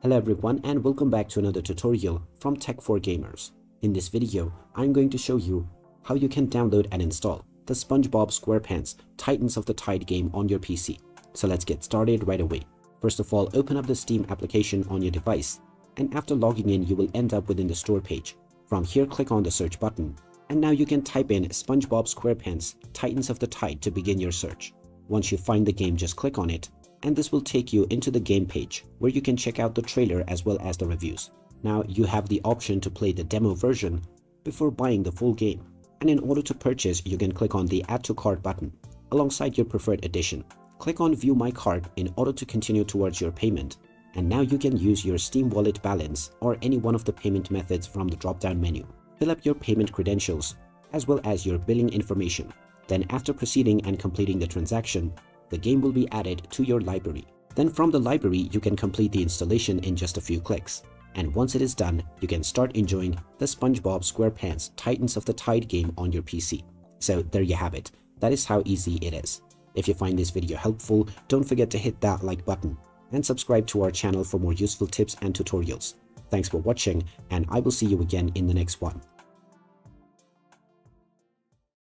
Hello everyone and welcome back to another tutorial from Tech for Gamers. In this video, I'm going to show you how you can download and install the SpongeBob SquarePants Titans of the Tide game on your PC. So let's get started right away. First of all, open up the Steam application on your device, and after logging in, you will end up within the store page. From here, click on the search button, and now you can type in SpongeBob SquarePants Titans of the Tide to begin your search. Once you find the game, just click on it, and this will take you into the game page where you can check out the trailer as well as the reviews. Now you have the option to play the demo version before buying the full game, and in order to purchase, you can click on the Add to Cart button alongside your preferred edition. Click on View My Cart in order to continue towards your payment, and now you can use your Steam wallet balance or any one of the payment methods from the drop-down menu. Fill up your payment credentials as well as your billing information. Then after proceeding and completing the transaction, the game will be added to your library. Then from the library, you can complete the installation in just a few clicks. And once it is done, you can start enjoying the SpongeBob SquarePants Titans of the Tide game on your PC. So there you have it. That is how easy it is. If you find this video helpful, don't forget to hit that like button and subscribe to our channel for more useful tips and tutorials. Thanks for watching, and I will see you again in the next one.